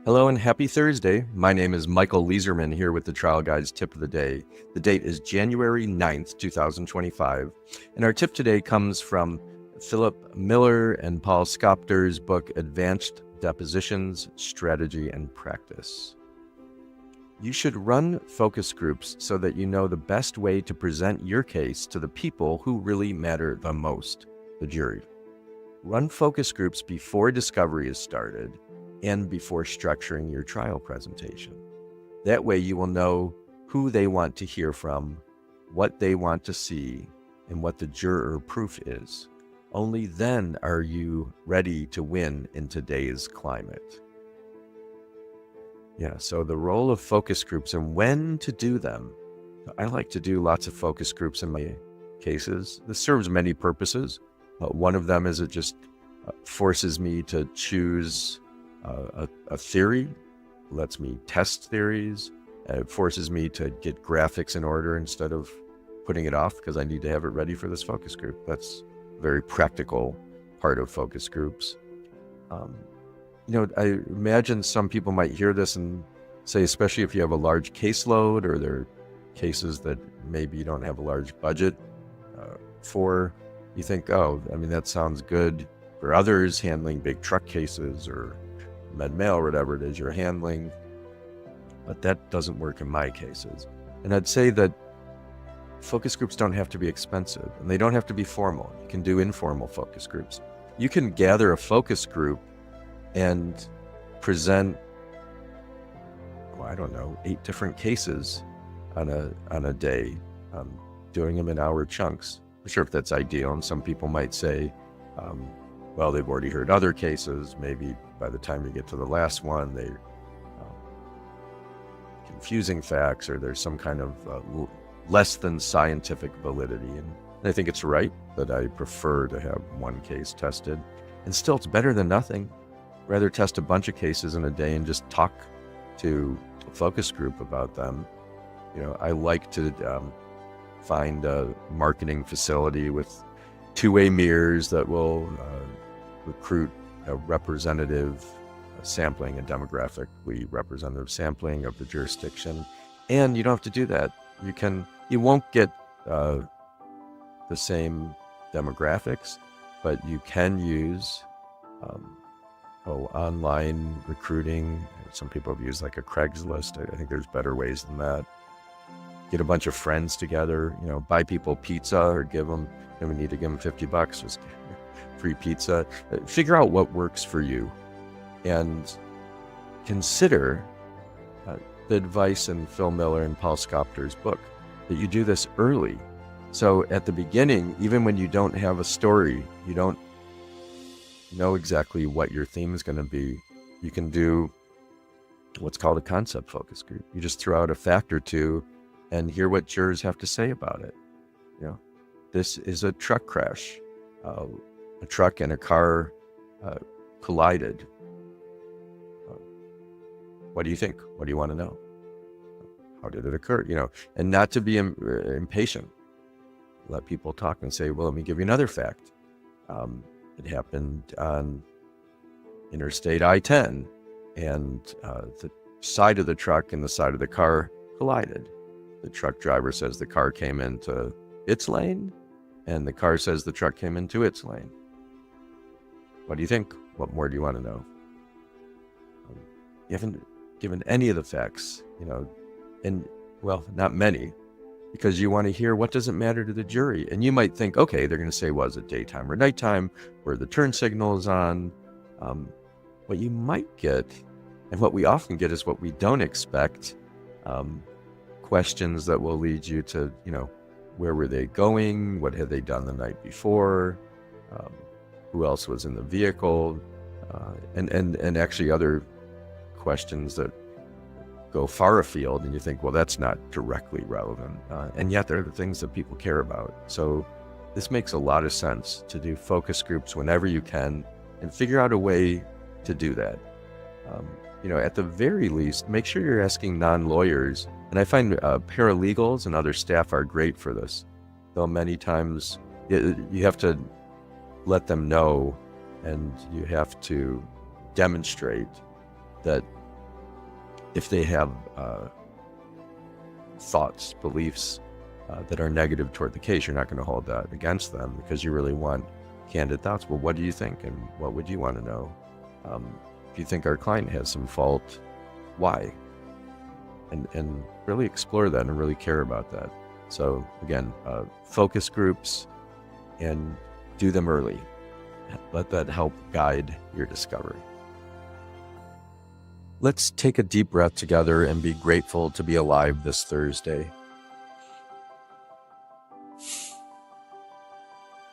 Hello and happy Thursday. My name is Michael Leeserman here with the Trial Guide's Tip of the Day. The date is January 9th, 2025. And our tip today comes from Philip Miller and Paul Skopter's book, Advanced Depositions, Strategy and Practice. You should run focus groups so that you know the best way to present your case to the people who really matter the most, the jury. Run focus groups before discovery is started and before structuring your trial presentation. That way you will know who they want to hear from, what they want to see, and what the juror proof is. Only then are you ready to win in today's climate. Yeah, so the role of focus groups and when to do them. I like to do lots of focus groups in my cases. This serves many purposes. One of them is it just forces me to choose a theory, lets me test theories. It forces me to get graphics in order instead of putting it off because I need to have it ready for this focus group. That's a very practical part of focus groups. I imagine some people might hear this and say, especially if you have a large caseload or there are cases that maybe you don't have a large budget for, you think, oh, that sounds good for others handling big truck cases or med mail, whatever it is you're handling, but that doesn't work in my cases. And I'd say that focus groups don't have to be expensive and they don't have to be formal. You can do informal focus groups. You can gather a focus group and present, 8 different cases on a day, doing them in hour chunks. I'm sure if that's ideal, and some people might say, well, they've already heard other cases. Maybe by the time you get to the last one, they're confusing facts or there's some kind of less than scientific validity. And I think it's right that I prefer to have one case tested. And still, it's better than nothing. Rather test a bunch of cases in a day and just talk to a focus group about them. I like to find a marketing facility with two-way mirrors that will recruit a representative sampling, a demographically representative sampling of the jurisdiction. And you don't have to do that. You won't get the same demographics, but you can use online recruiting. Some people have used like a Craigslist. I think there's better ways than that. Get a bunch of friends together, buy people pizza or give them, we need to give them $50, just free pizza. Figure out what works for you and consider the advice in Phil Miller and Paul Skopter's book that you do this early. So at the beginning, even when you don't have a story, you don't know exactly what your theme is going to be, you can do what's called a concept focus group. You just throw out a fact or two and hear what jurors have to say about it. This is a truck crash. A truck and a car collided. What do you think? What do you want to know? How did it occur? And not to be impatient. Let people talk and say, well, let me give you another fact. It happened on Interstate I-10, and the side of the truck and the side of the car collided. The truck driver says the car came into its lane, and the car says the truck came into its lane. What do you think? What more do you want to know? You haven't given any of the facts, and not many, because you want to hear what does it matter to the jury. And you might think, okay, they're going to say, was it daytime or nighttime, where the turn signal is on? What you might get, and what we often get, is what we don't expect, questions that will lead you to, where were they going? What had they done the night before? Who else was in the vehicle? And actually other questions that go far afield, and you think, well, that's not directly relevant. And yet they're the things that people care about. So this makes a lot of sense to do focus groups whenever you can and figure out a way to do that. At the very least, make sure you're asking non-lawyers. And I find paralegals and other staff are great for this, though many times you have to let them know and you have to demonstrate that If they have thoughts, beliefs that are negative toward the case, you're not going to hold that against them because you really want candid thoughts. Well, what do you think, and what would you want to know? If you think our client has some fault, why? And really explore that and really care about that. So again, focus groups, and do them early. Let that help guide your discovery. Let's take a deep breath together and be grateful to be alive this Thursday.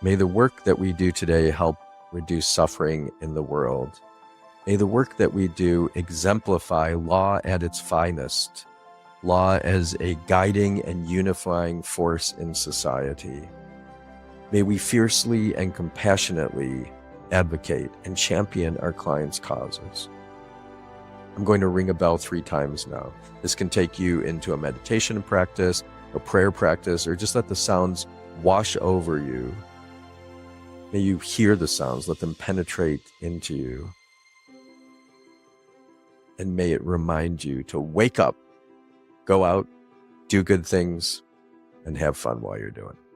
May the work that we do today help reduce suffering in the world. May the work that we do exemplify law at its finest, law as a guiding and unifying force in society. May we fiercely and compassionately advocate and champion our clients' causes. I'm going to ring a bell 3 times now. This can take you into a meditation practice, a prayer practice, or just let the sounds wash over you. May you hear the sounds, let them penetrate into you. And may it remind you to wake up, go out, do good things, and have fun while you're doing it.